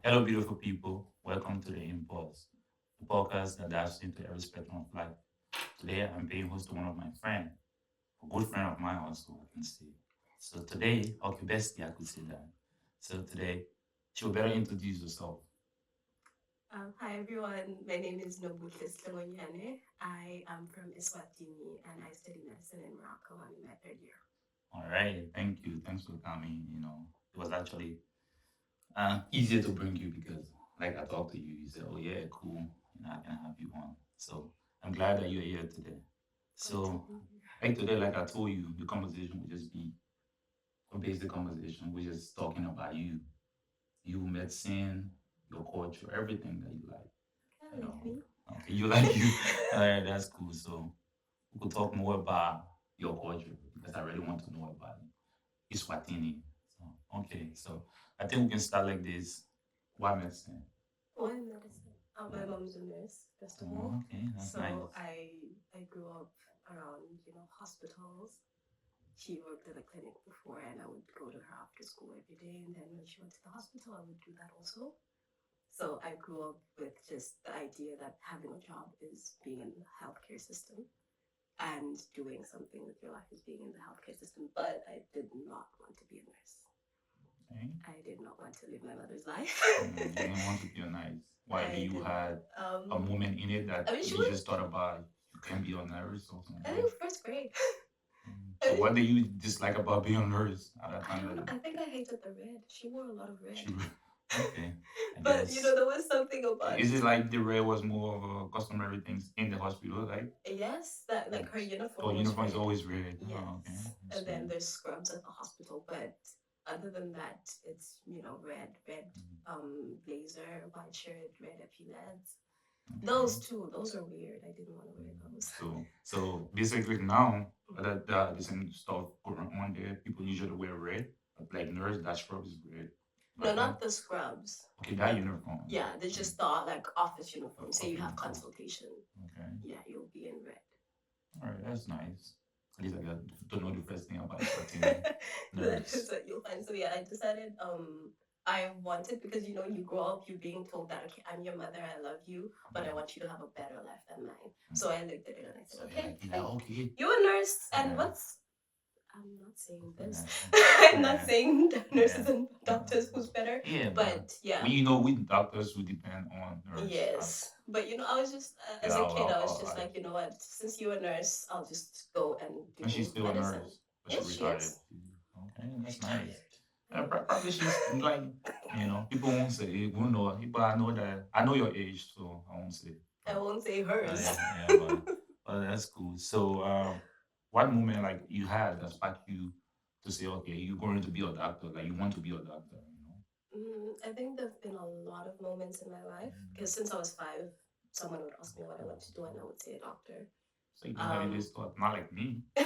Hello, beautiful people. Welcome to the Impulse, the podcast that dives into every spectrum of life. Today, I'm being host to one of my friends, a good friend of mine also, I can say. So today, okay, bestie, I could say that. So today, she'll better introduce herself. Hi everyone, my name is Nobutle Slongonyane. I am from Eswatini and I study medicine in Morocco. I'm in my third year. All right, thank you. Thanks for coming. It was actually easier to bring you because, like, I talked to you, you said, "Oh yeah, cool, I can have you on." So I'm glad that you're here today. Glad to So, be here. like today, like I told you, the conversation will just be a basic conversation. We're just talking about you, medicine, your culture, everything that you like. Yeah, You know, like me. okay, you like you. All right, that's cool. So we could talk more about your culture because I really want to know about Iswatini. So okay, so I think we can start like this. Why medicine? Why medicine? My Right. mom's a nurse, first of all. Oh, okay, that's So nice. I grew up around, hospitals. She worked at a clinic before and I would go to her after school every day. And then when she went to the hospital, I would do that also. So I grew up with just the idea that having a job is being in the healthcare system and doing something with your life is being in the healthcare system. But I did not want to be a nurse. Okay. I did not want to live my mother's life. You didn't want to be a nice. Why do I you did had not. a moment in it that I mean, she you was. just thought about you can be a nurse or I something? think first grade. I So mean, what do you dislike about being a nurse at that I don't know. time? I think I hated the red. She wore a lot of red. She okay, I But guess. there was something about. Is it like the red was more of a customary things in the hospital, like? Yes, that like her So uniform was uniform is red. always red. Oh, okay, Yes, that's and then good. there's scrubs at the hospital, but other than that, it's red blazer, white shirt, red epaulets. Those Okay. two, those are weird. I didn't want to wear those. So basically now that the same stuff going on there, people usually wear red, like nurse that scrub is red. No, But then not the scrubs. okay, that uniform. Yeah, they just thought like office uniform. Say Of you have uniform. consultation. Okay. Yeah, you'll be in red. All right, that's nice. At least I got to know the first thing about Eswatini That is nurse. what you'll find. So yeah, I decided I wanted because you grow up you're being told that okay, I'm your mother, I love you, but I want you to have a better life than mine. So I looked at it and I said, So yeah, okay, like, fine. okay. You're a nurse, and Yeah. what's I'm not saying this. Yeah. I'm not Yeah. saying that Yeah. nurses and doctors who's better, Yeah, but but yeah, we doctors we depend on nurse as yes. But I was just yeah, as a kid, I was our just life. like, you know what? Since you're a nurse, I'll just go and And she's do still a medicine. nurse, but she Yes, she retired. is. Okay, that's Retired. nice. I know. Probably she's like, people won't say it, won't know. People I know that I know your age, so I won't say. I But won't say hers. yeah, yeah, but that's cool. So, what moment like you had that sparked you to say, okay, you're going to be a doctor, like you want to be a doctor? I think there have been a lot of moments in my life because since I was 5, someone would ask me what I want to do, and I would say a doctor. So you had Um, this thought, not like me. I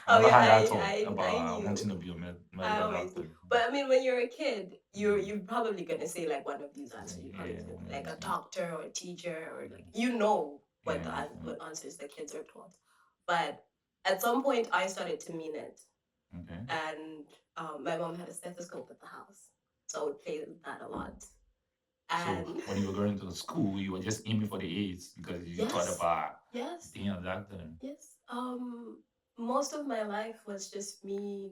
oh never yeah, had that thought I about knew. wanting to be a I medical always knew. doctor. But I mean, when you're a kid, you're probably gonna say like one of these answers. You're probably Yeah, gonna say like a 100%. doctor or a teacher or like what Yeah, what answers the kids are taught. But at some point, I started to mean it, okay. and my mom had a stethoscope at the house, so I would play with that a lot. So And when you were going to school, you were just aiming for the A's because you thought yes, about yes, being a doctor. yes. Most of my life was just me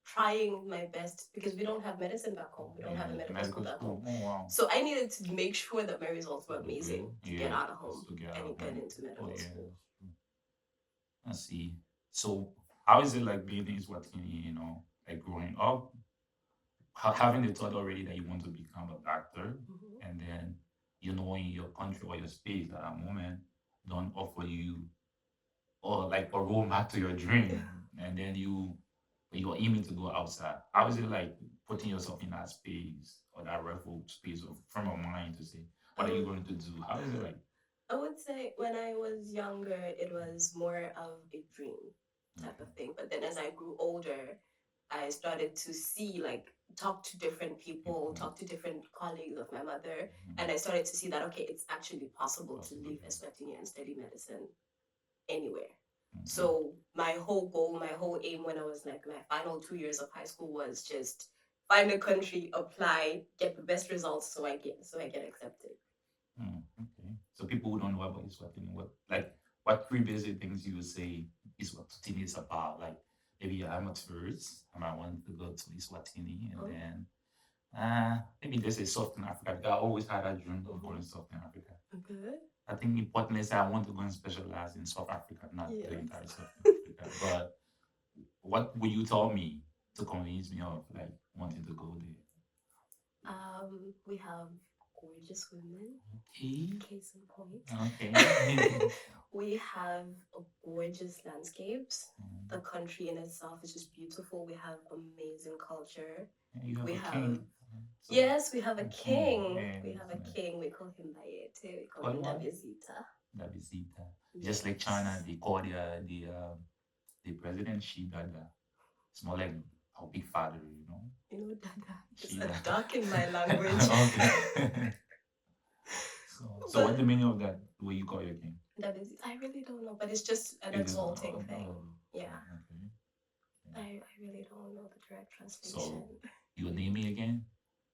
trying my best because we don't have medicine back home. We don't have a medical school Medical back home. school. Oh wow. So I needed to make sure that my results were Good. amazing to get Yeah, out of just home to get out and of get home. into Oh medical yeah, school. that's true. I see. So how is it like being in Swatini, like growing up, having the thought already that you want to become a doctor, Mhm. and then in your country or your space at that moment don't offer you or like a roadmap to your dream, and then you're aiming to go outside. How is it like putting yourself in that space or that refuge space of frame of mind to say, what are you Um, going to do? How is it like? I would say when I was younger, it was more of a dream type of thing. But then as I grew older, I started to see, like, talk to different people, talk to different colleagues of my mother, and I started to see that, okay, it's actually possible to Possible. leave Eswatini and study medicine anywhere. Okay. So my whole goal, my whole aim when I was like my final 2 years of high school was just find a country, apply, get the best results, so I get accepted. Okay. So people who don't know about Eswatini, what three basic things you would say Eswatini is about? Like maybe I'm at first and I want to go to Eswatini, and Oh, then maybe there's a Southern Africa. Because I always had a dream of going to Southern Africa. okay. I think importantly is I want to go and specialize in South Africa, not the Yes. entire Southern Africa. But what would you tell me to convince me of like wanting to go there? We have gorgeous women. Okay. Case in point. Okay. We have gorgeous landscapes. The Mm. country in itself is just beautiful. We have amazing culture. Yeah, you have We a have king. So Yes, we have a a king. king. Yeah, We have that's a nice. king. We call him Bayete. We call What him what? Dabezita. La visita. Just like China, Yes. they call the president she dada. It's more like our big father, you know. You know, Dada. It's She a dada. duck in my language. Okay. So what's But the meaning of that? The way you call your king? Dabezita, I really don't know, but it's just an It is exalting thing. Yeah. okay. I really don't know the direct translation. So you will name me again?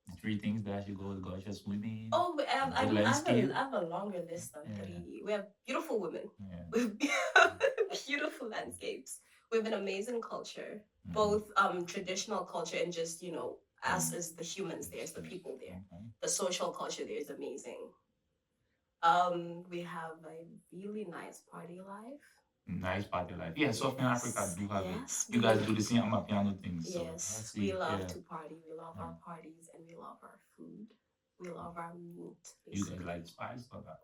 The three things that I should go: gorgeous women, Oh, we have, good landscape. I have a longer list than Yeah. three. We have beautiful women. Yeah. We have beautiful landscapes. We have an amazing culture, both traditional culture and just, us as the humans there, as the people there. Okay. The social culture there is amazing. We have a really nice party life. Nice party life. Yeah, Southern Africa do have it. Yes, You guys do the same piano thing, so I yes, we see. love Yeah. to party. We love our parties and we love our food. We love our meat, You guys basically. like spice or that?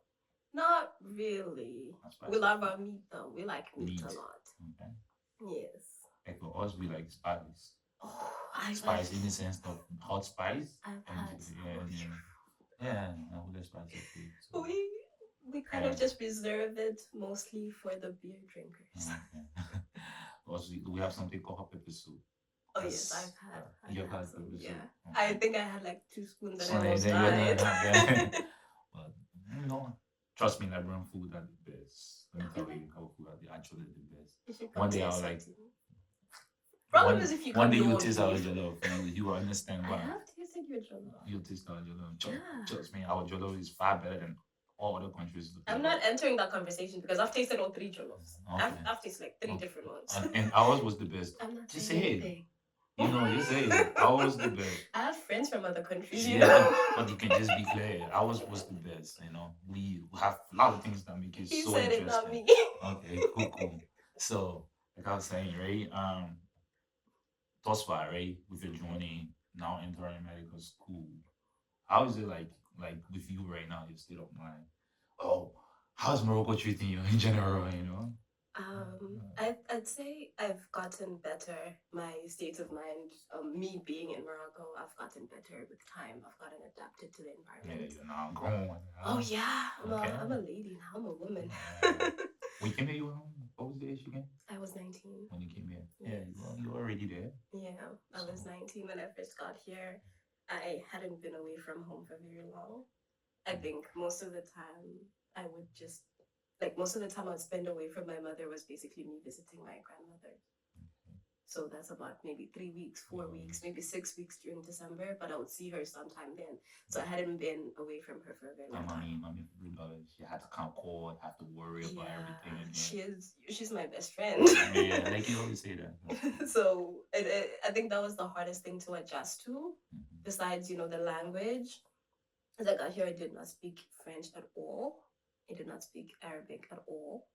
Not really. Not We spicy love food. our meat though. We like meat Meat. a lot. Okay. Yes. Like for us, we like spice. Oh, Spice in the sense of hot spice. I've And had some of yeah, your yeah, I would like spicy food. So, we kind yeah. of just reserve it mostly for the beer drinkers. Okay. Also, we have something called hot pepper soup. Oh yes, I've You've had had some. pepper soup. Yeah, Okay. I think I had like 2 spoons and So I almost then you're died. not okay. But trust me, Liberian food are the best. Let me tell Really? you, our food are actually the best. You should One come to day your I'll like Eswatini. Problem one is if you one come, day you you won't taste our leave. jollof, you will understand I why. have tasted your jollof. You taste our jollof. Yeah. Trust me, our jollof is far better than all other countries. I'm not entering that conversation because I've tasted all three jollofs. Okay. I've tasted like three Okay. different ones. And ours was the best. I'm not Just saying say it. anything. Just say it. Ours was the best. I have friends from other countries, Yeah, but you can just be clear. Ours was the best. We have a lot of things that make it He so said it, not interesting. me. Okay, cool. So, like I was saying, right? Thus far, right, with your journey now entering medical school, how is it like with you right now, your state of mind? Oh, how's Morocco treating you in general, you know? I'd say I've gotten better. My state of mind, me being in Morocco, I've gotten better with time. I've gotten adapted to the Yeah, environment. you're now grown. Oh yeah, Okay. I'm a lady now. I'm a woman. When you came here, what was the age again? I was 19. When you came here? Yes. Yeah, well, you were already there. Yeah, I was 19 when I first got here. I hadn't been away from home for very long. I think most of the time I would just most of the time I'd spend away from my mother was basically me visiting my grandmother. So that's about maybe 3 weeks, 4 weeks, maybe 6 weeks during December, but I would see her sometime then. So I hadn't been away from her for a very long time. Mommy, you had to count call, have to worry about everything. She's my best friend. Yeah, like you always say that. So I think that was the hardest thing to adjust to, besides, the language. As I got here, I did not speak French at all. I did not speak Arabic at all.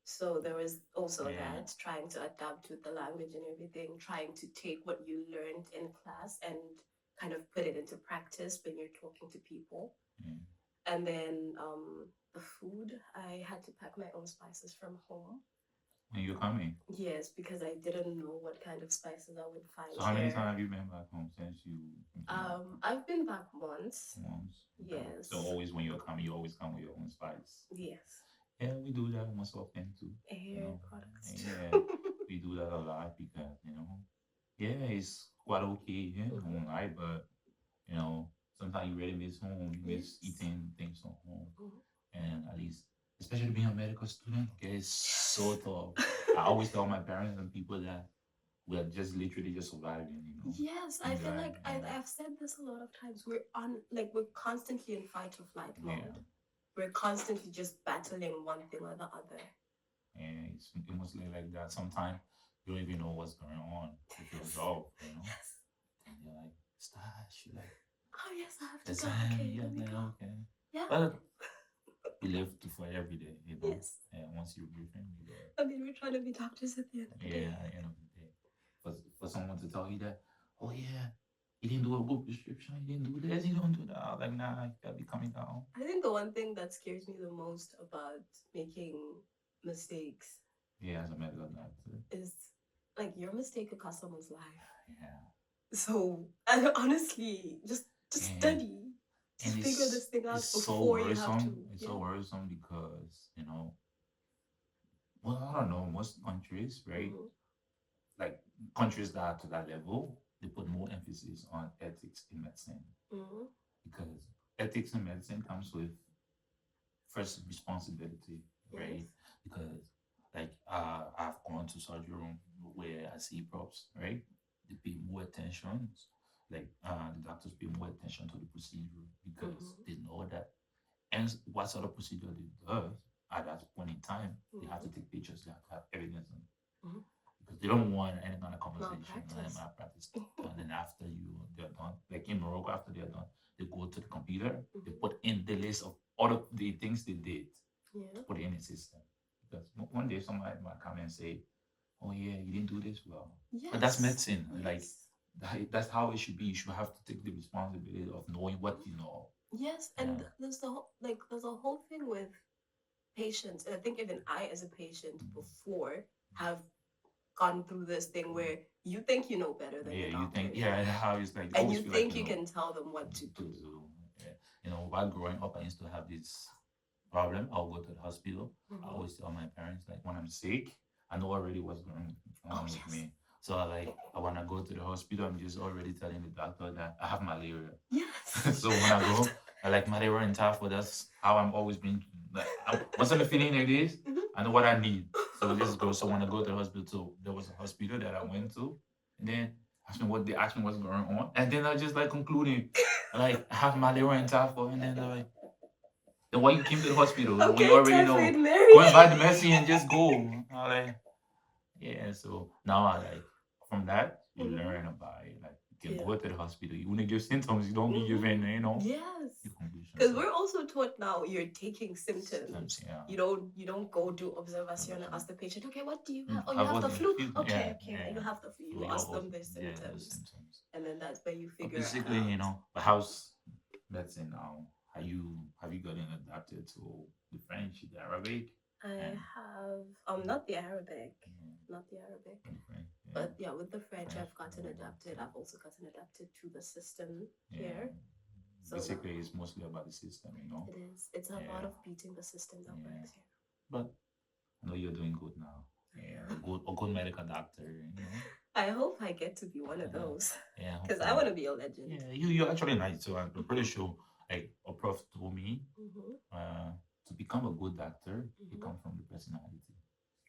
So there was also that, trying to adapt with the language and everything, trying to take what you learned in class and kind of put it into practice when you're talking to people. And then the food, I had to pack my own spices from home. When you're coming? Yes, because I didn't know what kind of spices I would find. So how many times have you been back home since you? I've been back once. Once. Okay. Yes. So always when you're coming, you always come with your own spice. Yes. Yeah, we do that most often too. Hair products. Yeah, we do that a lot because yeah, it's quite okay. Yeah, I won't lie, but sometimes you really miss home. You miss eating things from home, and at least, especially being a medical student, okay, it's so tough. I always tell my parents and people that we are just literally just surviving, Yes, I in feel life. like I've said this a lot of times. We're constantly in fight or flight Yeah, mode. We're constantly just battling one thing or the other. and it's mostly like that. Sometimes you don't even know what's going on with your job, Yes. and you're like, Stash, you're like, Oh yes, I have to go. exam, Okay, yeah, let me like, go. okay. Yeah. But we live to fight every day, Yes. and once you're breathing, you go, I mean, we're trying to be doctors at the end of the yeah, day. at the end of the day. For someone to tell you that, oh yeah, you didn't do a good prescription, you didn't do this, you don't do that. I was like, nah, you gotta be coming down. I think the one thing that scares me the most about making mistakes Yeah, as a medical doctor. is like your mistake could cost someone's life. Yeah. So, and honestly, just And study, and just figure this thing it's out so before you have to. worrisome. It's so Yeah. worrisome because, well, I don't know, most countries, right? Mm-hmm. Like countries that are to that level, they put more emphasis on ethics in medicine Mm-hmm. because ethics in medicine comes with first responsibility, Yes. right? Because like I've gone to surgery room where I see props, right? They pay more attention, like the doctors pay more attention to the procedure because Mm-hmm. they know that and what sort of procedure they do at that point in time, they have to Mm-hmm. take pictures, they have to have evidence, Mm-hmm. because they don't want any kind of conversation or any Malpractice. malpractice done. And after they're done, like in Morocco, after they're done, they go to the computer, they Mm-hmm. put in the list of all of the things they did Yeah. to put it in the system. Because one day somebody might come and say, "Oh yeah, you didn't do this well," but that's Yes. medicine. Like Yes. that's how it should be. You should have to take the responsibility of knowing what you know. Yes. Yeah. And there's a whole thing with patients, and I think even I, as a patient before, have gone through this thing where you think you know better than Yeah, your you think, doctors, yeah, how it's like, you and always you feel like think you you know can tell them what to to do. do. Yeah. While growing up, I used to have this problem. I'll go to the hospital. I Mm-hmm. always tell my parents, like, when I'm sick, I know already what's going Oh on with yes. me. So I want to go to the hospital, I'm just already telling the doctor that I have malaria. Yes. So when I go, I like malaria and typhoid. That's how I'm always been. Like, once I'm feeling like this, I know what I need. So just go. So when I go to the hospital, there was a hospital that I went to, and then they asked me what's going on, and then I just like concluding, like, I have malaria and typhoid, and then they're like, then why you came to the hospital? We Okay, already typhoid know. Mary. Go invite the Messi and just go. I like, yeah. So now I like, from that you Mm-hmm. learn about it. Like you can Yeah. go to the hospital. You want to give symptoms. You don't be Mm-hmm. giving Yes. your conclusion. Because So we're also taught now you're taking symptoms, symptoms. yeah. You don't go do observation and Observation. ask the patient, okay, what do you have? Oh, you I've have the already flu. feel, Okay, yeah, okay, yeah. you have the flu. So You we ask all, them their yeah, those symptoms, symptoms. and then that's where you But figure it basically, out. but how's medicine now? Have you gotten adapted to the French, the Arabic, I and have not the Arabic, yeah, not the Arabic, and French, yeah, but yeah, with the French, French, I've gotten adapted. I've also gotten adapted to the system yeah. here. So now Basically, it's mostly about the system. it is. It's a lot Yeah, of beating the system that yeah. works here. But I know you're doing good now. Yeah, I am. a good medical doctor. I hope I get to be one of Yeah, those yeah. because I Hopefully, want to be a legend. yeah. You're actually nice. So I'm pretty sure. Like a prof told me, Mm-hmm. uh, to become a good doctor, it Mm-hmm. comes from the personality.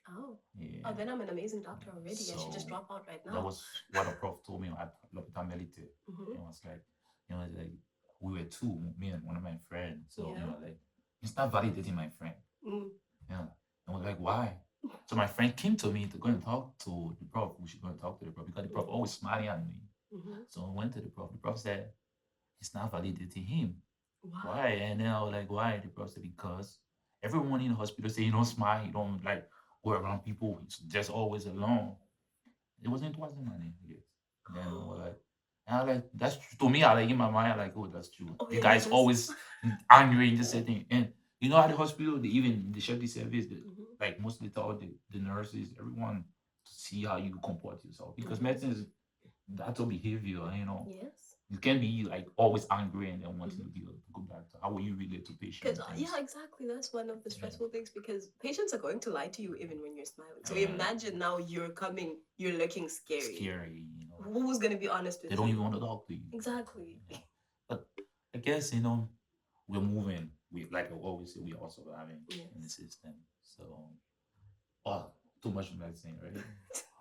Oh. Oh, Yeah. then I'm an amazing doctor already. I should just So drop out right that now. was what a prof told me at L'Hôpital Melite. Mm-hmm. It was like, like we were two, me and one of my friends. So Yeah. like, it's not validating my friend. Mm. Yeah. And we're like, why? So my friend came to me to go and talk to the prof. We should go and talk to the prof because the prof always smiling at me. Mm-hmm. So I went to the prof. The prof said, it's not validating him. Wow. Why? And then I was like, why? The prof said, because everyone in the hospital say you don't smile, you don't like go around people, it's just always alone. It wasn't money, I guess. Then I was like, and I was like, that's true. To me, I like in my mind, I like, oh, that's true. Oh The yeah, guy's because. always angry and just saying, and at the hospital, they even they share the service, Mm-hmm. like mostly tell the nurses, everyone to see how you comport yourself because Mm-hmm. medicine is that's a behavior. Yes. You can't be like always angry and then wanting Mm-hmm. to be a good doctor. How will you relate to patient Because and things? yeah, exactly. That's one of the Yeah, stressful things because patients are going to lie to you even when you're smiling. So yeah, imagine now you're coming, you're looking scary. scary. Who's gonna be honest They with don't even you? want to talk to you. Exactly. Yeah. But I guess we're moving. We like I always say we are surviving in the Yes. system. So, oh, too much medicine, right?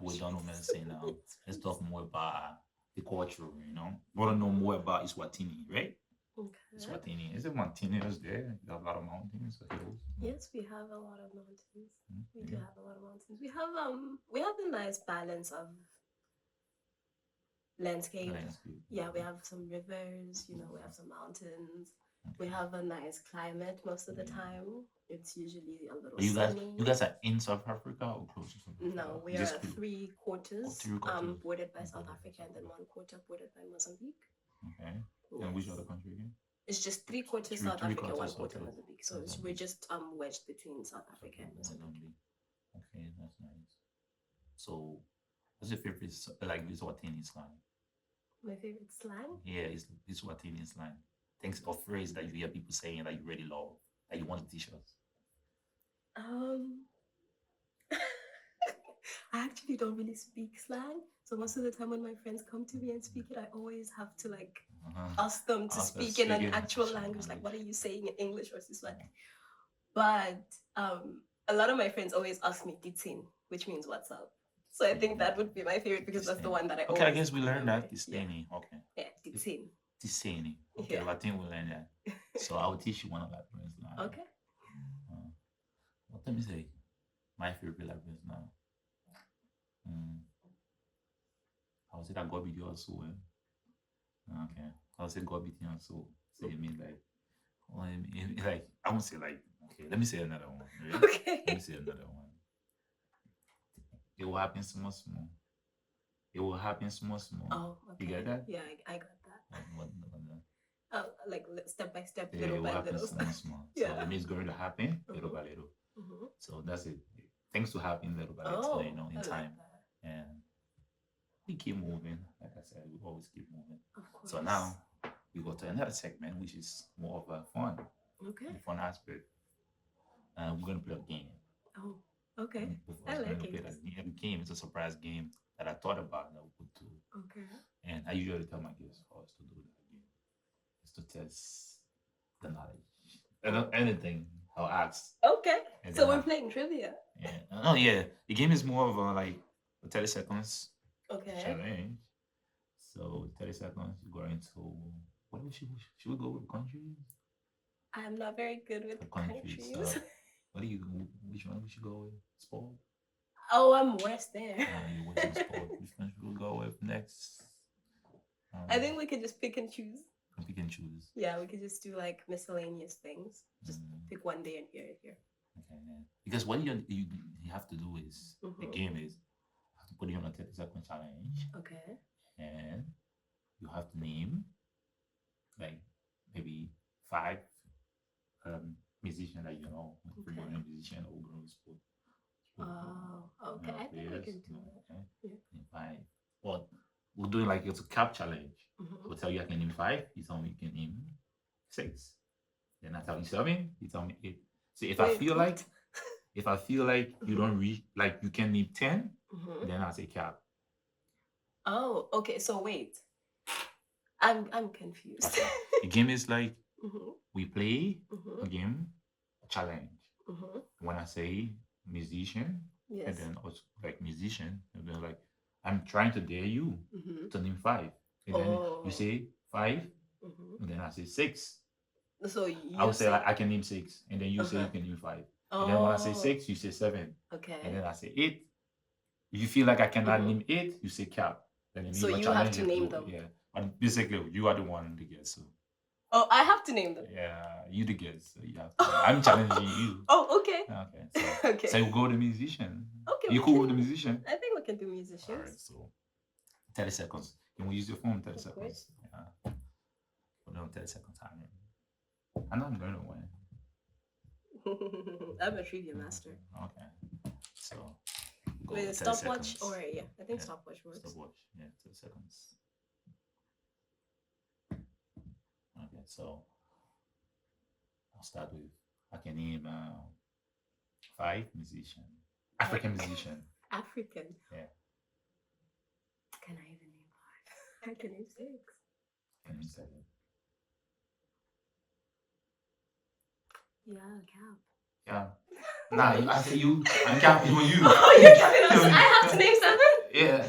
We're done with medicine now. Let's talk more about the culture, you know. Want to know more about Eswatini, right? Okay. Eswatini. Is it mountainous there? You have a lot of mountains or hills? Yes, we have a lot of mountains. We do Yeah. have a lot of mountains. We have a nice balance of landscape. Landscape. Yeah, we have some rivers, you know, we have some mountains. We have a nice climate most of the time. It's usually a little sunny. You guys are in South Africa or close to South Africa? No, we Just are three quarters, three quarters. bordered by South Africa, and then one quarter bordered by Mozambique. Okay. And which other country again? It's just three quarters South Africa, one quarter Mozambique. So we're just wedged between South Africa and Mozambique. Okay, that's nice. So, what's your favorite like Eswatini slang? My favorite slang? Yeah, it's Eswatini slang. Things or phrase that you hear people saying that you really love, that you want to teach us. I actually don't really speak slang. So most of the time when my friends come to me and speak it, I always have to like ask them to speak in an actual language. Like, what are you saying in English versus what? But a lot of my friends always ask me "Titin," which means "What's up." So I think that would be my favorite because that's the one that I always. Okay, I guess we learned that Tisani. Okay. Yeah, Titin. Tisani. Okay, yeah. I think we learned that. So I will teach you one of that friends now. Okay. What let me say? My favorite language now. I would say that God be your soul. Okay. I would say God be your soul. So it means like, like I won't say like. Okay, let me say another one. Right? Okay. Let me say another one. It will happen small. It will happen small. Oh, okay. You get that? Yeah, I got that. Like step by step, yeah, little by little. Small. Yeah. So it means going to happen little by little. So that's it. Things to happen little by little, you know, in time. And we keep moving. Like I said, we always keep moving. Of course. So now we go to another segment, which is more of a fun. Okay. The fun aspect. We're going to play a game. Oh, okay. I like it. A game. It's a surprise game that I thought about that we could do. Okay. And I usually tell my guests for us to do that game. It's to test the knowledge. Anything I'll ask. Okay. So we're playing trivia. Yeah. Oh yeah. The game is more of a like a 30 seconds challenge. So 30 seconds you're going to what should we go with countries? I'm not very good with countries. Which one we should go with? Sport? Oh, I'm worse there. You're worse in sport. Which one should we go with next? I think we could just pick and choose. Pick and choose. Yeah, we could just do like miscellaneous things. Just pick one day and here. Okay, yeah. Because what you have to do is the game is you have to put you on a 30-second challenge. Okay. And you have to name like maybe 5 musician that you know, footballer musician or growing sport. Oh, okay. I think we can do that. Okay. Yeah. 5. Well, we'll do like it's a cap challenge. We'll tell you I can name 5. You tell me you can name 6. Then I tell you 7. You tell me 8. So if I feel like you don't reach, like you can name 10, then I'll say cap. Oh, okay. So wait, I'm confused. Okay. The game is like we play a game, a challenge. When I say musician, and then also like musician, and then like I'm trying to dare you to name 5, and then you say 5, and then I say 6. So I would say like I can name 6, and then you say you can name 5. And then when I say 6, you say 7. Okay. And then I say 8. If you feel like I cannot name 8, you say cap. Then so you have to name them. Yeah. And basically, you are the one to guess. So. Oh, I have to name them. Yeah, you the guess. So you have to. I'm challenging you. Oh, okay. Okay. So, okay. So you go with the musician. Okay. You cool with the musician? I think we can do musicians. All right. So 30 seconds. Can we use your phone? 30 seconds. Course. Yeah. Put on 30 second timer. I know I'm going to win. I'm a trivia master. Okay. So. Wait, stopwatch or yeah, I think stopwatch works. Stopwatch, yeah, 30 seconds. Okay, so I'll start with I can name 5 musicians. African musician. African. Yeah. Can I even name 5? I can name 6. Can you name 7? Yeah, cap. Yeah. Nah, I say you. I'm counting on you. Oh, you're counting us. I have to name 7? Yeah.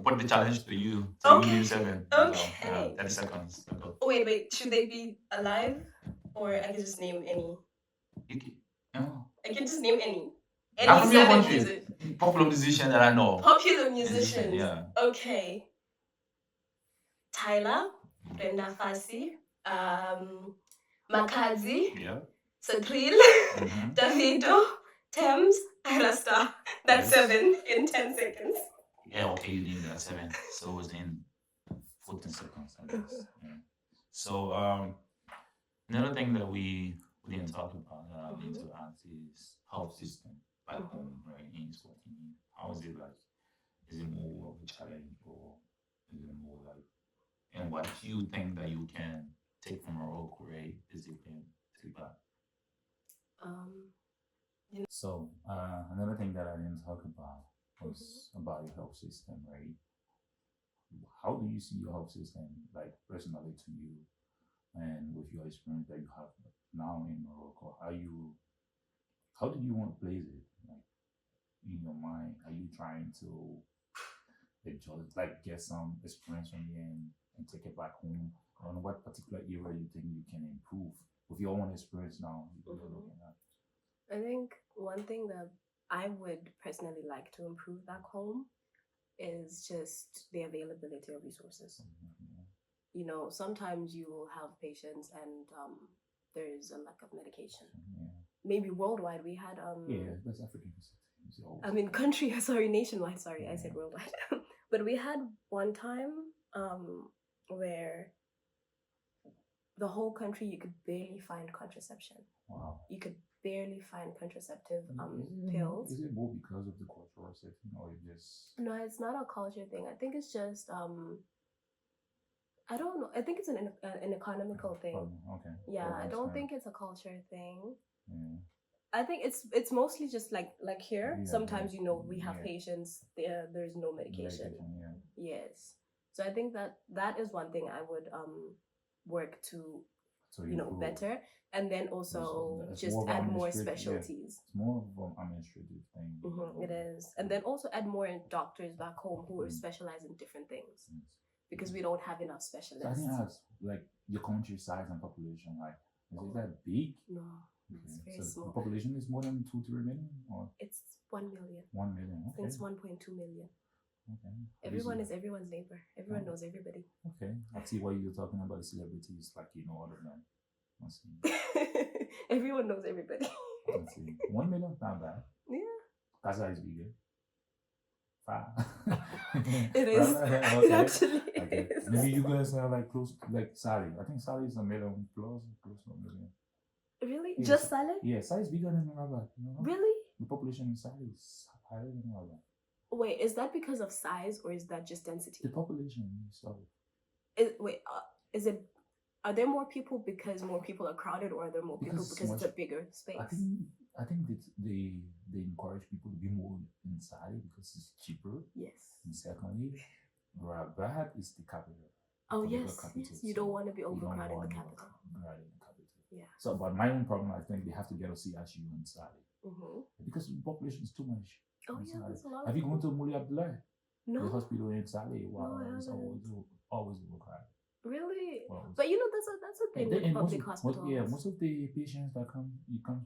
Put the challenge to you. So you name Okay. 7. Okay. 30 seconds. Go. Wait. Should they be alive? Or I can just name any? You can, oh. I can just name any. I'm Any from your 7 country. music. Popular musician that I know. Popular Musician, musicians. yeah. Okay. Tyler, Brenda Fassi, Makazi, Yeah. Satril, Mm-hmm. Davido, Thames, Rasta. That's Yes. 7 in 10 seconds. Yeah, okay, you named that 7. So it's in 14 seconds, I guess. Yeah. So another thing that we didn't talk about that I need to ask is health system back home, right, in Eswatini. How is it like? Is it more of a challenge or is it more like, and what do you think that you can take from Morocco, right? Is you can take back? Um, So another thing that I didn't talk about was about your health system, right? How do you see your health system, like personally to you, and with your experience that you have now in Morocco? How do you want to place it, like in your mind? Are you trying to just like get some experience from here and take it back home? On what particular area you think you can improve with your own experience now? You're looking at. I think one thing that I would personally like to improve back home is just the availability of resources. You know, sometimes you will have patients and there's a lack of medication. Yeah. Maybe worldwide we had Yeah, that's African. I mean country sorry, nationwide, sorry, I said worldwide. But we had one time where the whole country you could barely find contraception. Wow. You could barely find contraceptive Is pills. Is it more because of the cultural setting or it just? No, it's not a culture thing. I think it's just I don't know. I think it's an economical thing. Okay. Yeah, I don't think it's a culture thing. Yeah. I think it's mostly just like here. Yeah, sometimes yeah, you know we have yeah. patients there's no medication. Yeah. Yes. So I think that is one thing I would work to So better, and then also it's just more of add more administrative, yeah. specialties. It's more of an administrative thing. It is, and then also add more doctors back home who are specialized in different things, Yes. because we don't have enough So I specialists. think that's like your country size and population. Like, is it that big? No, Okay. it's very So small. the population is more than 2-3 million, or It's 1 million. 1 million. I Okay. think it's 1.2 million. Okay. Everyone is everyone's neighbor. Everyone knows everybody. Okay. I see why you're talking about the celebrities, like you know other than. I see. Everyone knows everybody. I see. 1 million, not bad. Yeah. Casa is bigger. 5. It is. Okay. It actually Okay. is. Maybe you guys are like close, like Sally. I think Sally is a million plus, close to a million. Really? Yeah, Just Saleh? Yeah, Sally is bigger than Rabat. You know? Really? The population in Sally is higher than Rabat. Wait, is that because of size or is that just density? The population itself. Is it? Are there more people because more people are crowded, or are there more people because it's a bigger space? I think that they encourage people to be more inside because it's cheaper. Yes. And secondly, Rabat is the capital. Oh yes, yes. You don't want to be overcrowded in the capital. Yeah. So, but my own problem, I think they have to get a CSU inside because the population is too much. Oh yeah, there's a lot. Have you gone to Muli Abdullah? No. The hospital in Saleh. Wow, No, it's always overcrowded. Really? Well, but you know that's a thing with public hospitals. Most of the patients that come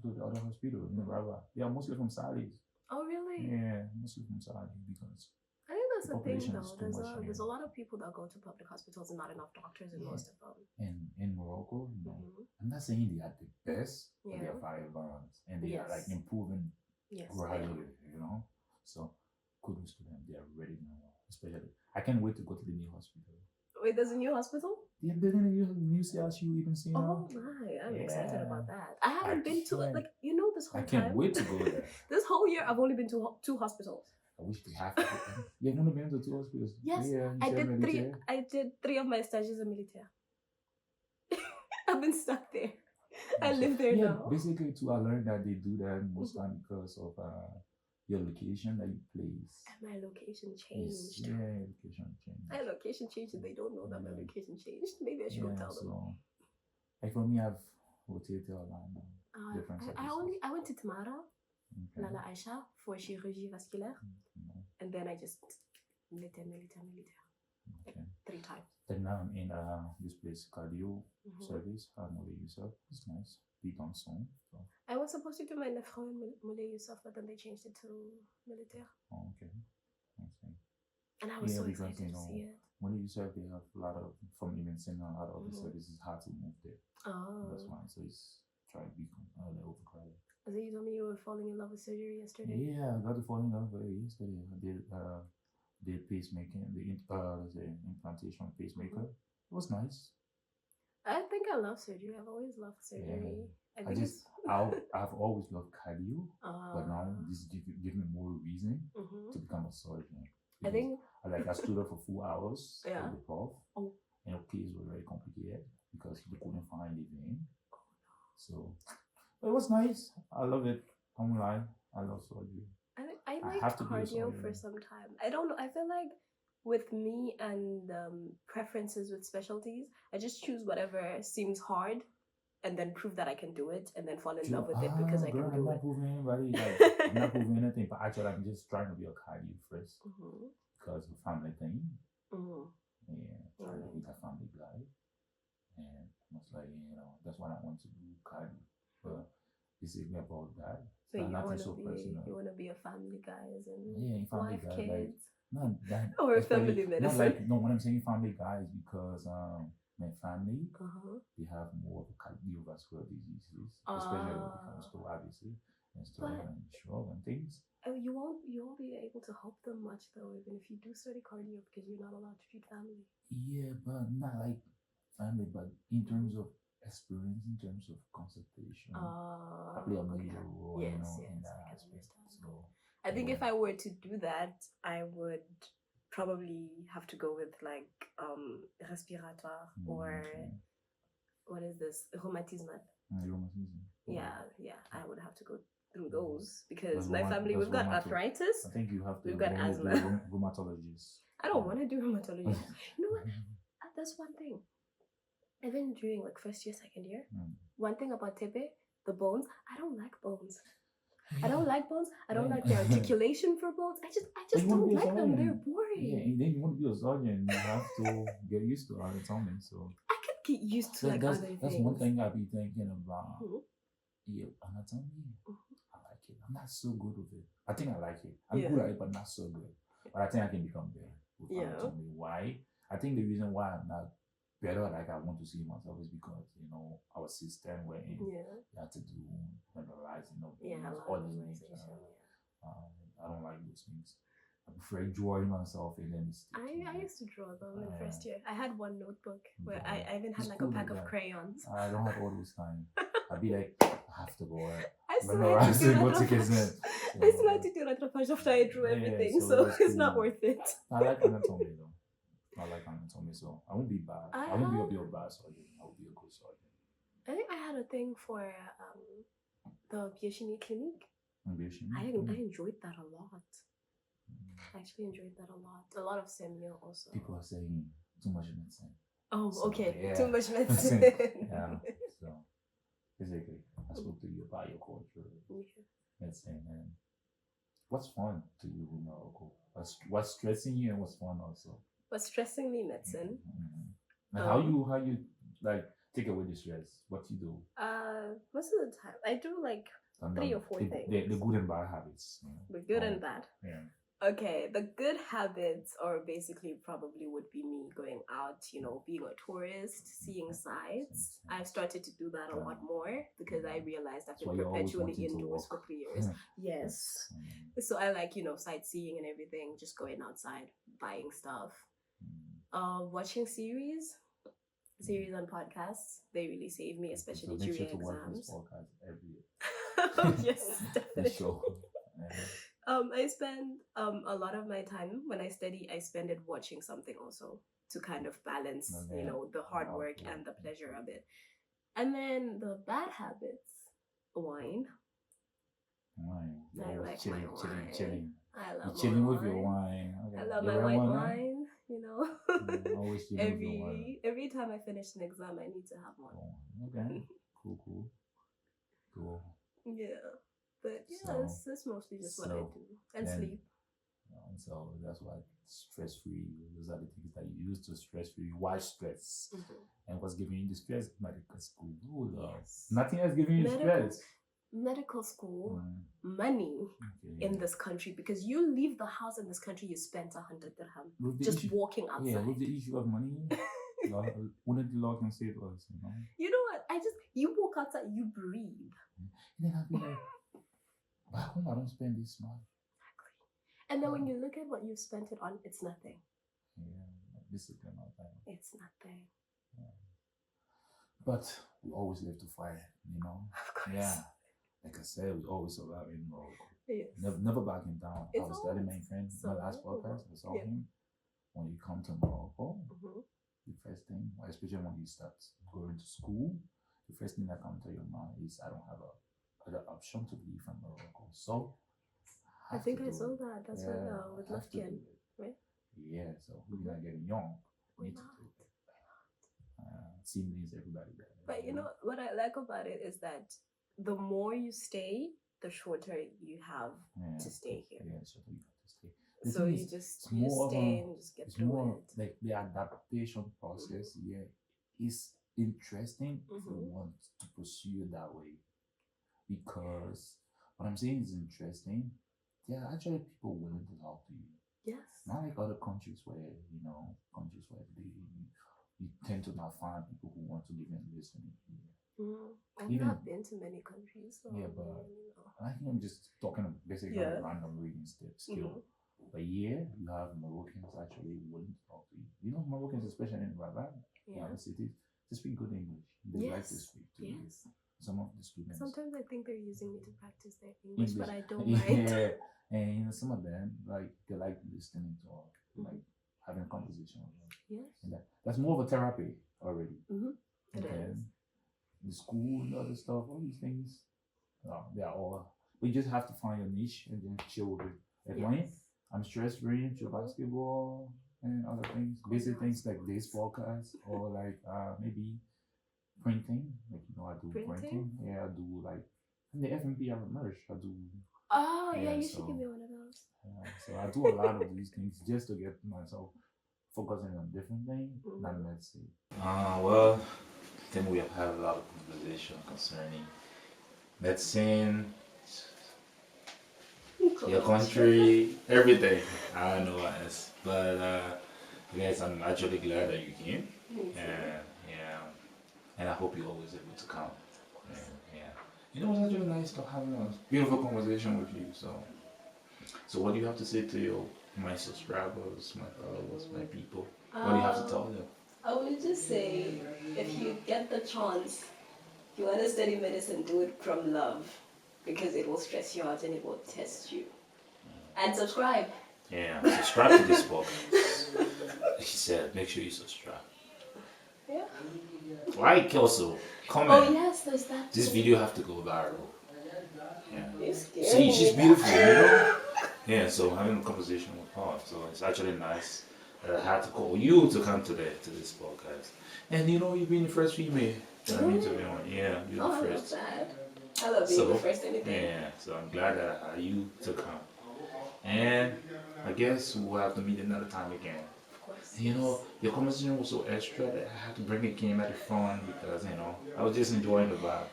to the other hospital in the Rabat, they are mostly from Saleh. Oh really? Yeah, mostly from Saleh because. I think that's the thing though. There's a lot of people that go to public hospitals and not enough doctors in most of them. In Morocco, you know, I'm not saying they are the best, but they are very advanced and they are like improving gradually, you know. So kudos to them. They are ready now. Especially, I can't wait to go to the new hospital. Wait, there's a new hospital? Yeah, building a new CSU even seen. Oh my, I'm excited about that. I haven't been to it, this whole time. I can't wait to go there. This whole year, I've only been to 2 hospitals. I wish they have. You've only been to 2 hospitals. Yes, yeah, I did 3. I did 3 of my stages in militaire. I've been stuck there. I live there now. Basically, too, I learned that they do that most time because of your location that you place. And my location changed. Yeah, location changed. My location changed and they don't know that my location changed. Maybe I should go tell them. So, like for me, I've rotated a lot. I went to Tamara. Okay. Lala Aisha for chirurgie vasculaire. Mhm. And then I just militaire. Okay. 3 times. Then now I'm in this place cardio Mhm. service. Moulay Yousaf. It's nice. Be done soon. So, I was supposed to do my nephro in Moulay Yousaf, but then they changed it to militaire. okay. Okay. And I was so because excited to see it. Moulay Yousaf they have a lot of from even saying a lot of the Mhm. services hard to move there. That's Oh. why. So it's try to be overcrowded. So you told me you were falling in love with surgery yesterday? Yeah, I got to fall in love with it yesterday. I did the pacemaking, let's say implantation pacemaker. It was nice. I think I love surgery. I've always loved surgery. I think it's. I've always loved cardio, but now this give me more reason Mhm. to become a surgeon. I think. I stood up for 4 hours Yeah. with the prof, Oh. and the case was very complicated because they couldn't find the vein. So it was nice. I love it. I won't lie. I love surgery. I liked have to be a cardio surgeon. for some time. I don't know. I feel like with me and preferences with specialties, I just choose whatever seems hard and then prove that I can do it and then fall in love with it because I can I'm do not it. proving anybody. I'm not proving anything. But actually, I'm just trying to be a cardio first Mhm. because of family thing. Mhm. Yeah, trying to be a family guy. And I was like, that's what I want to do, cardio. But this is about that. So you Nothing want to so be personal. you want to be a family guy, as in Yeah, family wife, guy, kids, like not that or a especially family not medicine. like no. When I'm saying family guys, because my family they have more cardiovascular diseases, especially when it comes to obviously and stuff and stroke and things. Oh, you won't be able to help them much though, even if you do study cardio because you're not allowed to treat family. Yeah, but not like family, but in terms of experience, in terms of consultation, I play a major role, in that aspect. So I think if I were to do that, I would probably have to go with like respiratoire or what is this rheumatisme. Yeah, I would have to go through those because my family we've got arthritis. I think you have to. We've got asthma. Rheumatologist. I don't want to do rheumatology. You know what? That's one thing. Even during like first year, second year, one thing about tepe, the bones, I don't like bones. I don't like bones. I don't like the articulation for bones. I just don't like them. They're boring. Yeah, and then you want to be a surgeon, you have to get used to anatomy. So I could get used to like other things. That's one thing I be thinking about. Yeah, anatomy. I like it. I'm not so good with it. I think I like it. I'm good at it, but not so good. But I think I can become better with anatomy. Why? I think the reason why I'm not better like I want to see myself is because our system where you have to do memorizing of all these names. I don't like those things. I prefer drawing myself and then I used to draw them in first year. I had one notebook where I even had like a pack of crayons. I don't have all this time. I'd be like, I have to go. I still had to do rattrapage after I drew everything, so it's not worth it. I like anatomy though. I like anatomy, so I won't be bad. I won't be a bad surgeon. I will be a good surgeon. I think I had a thing for the biochimie clinic. I enjoyed that a lot. I actually enjoyed that a lot. A lot of semio also. People are saying too much medicine. Oh, so, okay. Yeah. Too much medicine. Yeah. So basically, I spoke to you about your culture, medicine, and what's fun to you in Morocco? What's stressing you and what's fun also? What's stressing me, medicine. And how you like take away the stress? What you do? Most of the time, I do like 3 or 4 things. The good and bad habits. The good and bad. Yeah. Okay, the good habits are basically probably would be me going out, being a tourist, seeing sights. I've started to do that a lot more because I realized I've been perpetually indoors for 3 years. Yes. So I like, sightseeing and everything, just going outside, buying stuff. Watching series on podcasts, they really save me, especially during exams. Yes, definitely. I spend a lot of my time when I study, I spend it watching something also to kind of balance, the hard work and the pleasure of it. And then the bad habits, wine. I like my wine. Chilling. I love chilling with your wine. Okay. I love my white wine. Always chilling with your wine. Every time I finish an exam, I need to have one. Okay. Cool. Yeah. But yeah, So- it's mostly just what I so do. And then- sleep. And so that's why stress free. Those are the things that you use to stress free. Why stress? And what's giving you the stress? Medical school. Yes. Nothing else giving you Medical- stress. Medical school, Mm, money okay. in this country, because you leave the house in this country, you spent 100 dirham With the just issue- walking outside. Yeah, with the issue of money, wouldn't the law can save us, you know? You know what? You walk outside, you breathe. And then I'd be like, back home I don't spend this much. And then when you look at what you spent it on, it's nothing. Yeah, basically not that. It's nothing. But we always live to fight, you know? Of course. Yeah. Like I said, we always survive in Morocco. Yes. Never backing down. I It's was telling my always friend, my last podcast, I saw yeah. him. When you come to Morocco, Mhm. the first thing, especially when you start going to school, the first thing that comes to your mind is, I don't have other option to leave from Morocco. So, I have think to I do saw it. that. That's Yeah, with I have to Lufkin, do it. right? Yeah, so we're Mhm. not getting young. Why Need to not? do it. Siblings, everybody. There, But you know what I like about it is that the more you stay, the shorter you have Yeah, to stay here. Yeah, so you have to stay. The So thing you is, just it's more of stay a- and just get it's through more it. like the adaptation process. Yeah, is interesting if you Mhm. want to pursue it that way. Because what I'm saying is interesting. There are actually people willing to talk to you. Yes. Not like other countries where you tend to not find people who want to live and listen. I've Even- not been to many countries. So Yeah, but- you know. I think I'm just talking of basically Yeah. random reading skill. Mhm. But yeah, you have Moroccans actually willing to talk to you. You know, Moroccans, especially in Rabat, Yeah. other cities, they speak good English. They like to Yes. speak to you. Yes. Some of the students. Sometimes I think they're using me to practice their English, but I don't yeah, mind. and you know, some of them they like listening to us, like having a conversation with us. Yes. And that's more of a therapy already. Mhm. And It then is. the school and other stuff, all these things, they are all. We just have to find a niche and then chill with it. Like mine, Yes. I'm stress free through basketball and other things, basic things like this podcast or like maybe printing. Like I do Printing? printing. Yeah, I do like in the FMP I merch. I do. Oh, yeah, Yeah, you should so- give me one of those. So I do a lot of these things just to get myself focusing on different things, not medicine. Well, I think we have had a lot of conversation concerning medicine, your country, everything. I don't know what else, but guys, I'm actually glad that you came. And I hope you're always able to come. It was actually nice to have a beautiful conversation with you. So what do you have to say to my subscribers, my followers, my people? What do you have to tell them? I would just say, if you get the chance, if you want to study medicine, do it from love, because it will stress you out and it will test you. And subscribe. Yeah, subscribe to this podcast. He said, make sure you subscribe. Yeah. Like also, comment. Oh yes, there's that. This too. video have to go viral. Yeah. You scared See, me. she's beautiful, you know? Yeah, so having a conversation with her, so it's actually nice that I had to call you to come to this podcast. And you're being the first female that I'm interviewing. Yeah, you're Oh, the I love first. that. I love being the first anything. Yeah, so I'm glad that I had you to come. And I guess we'll have to meet another time again. Of course. Your conversation was so extra that I had to bring it came at it fun because, I was just enjoying the vibe.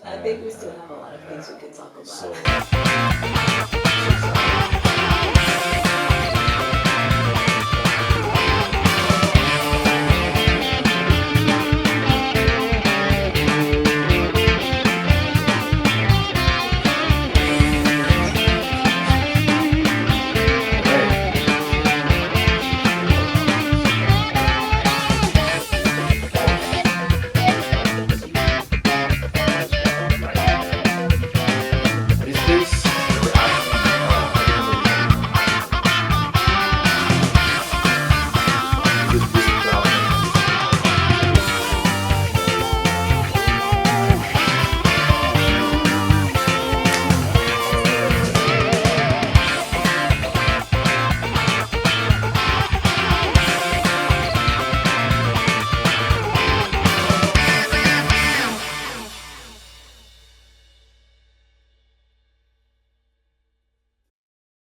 I think we still have a lot of things we could talk about. So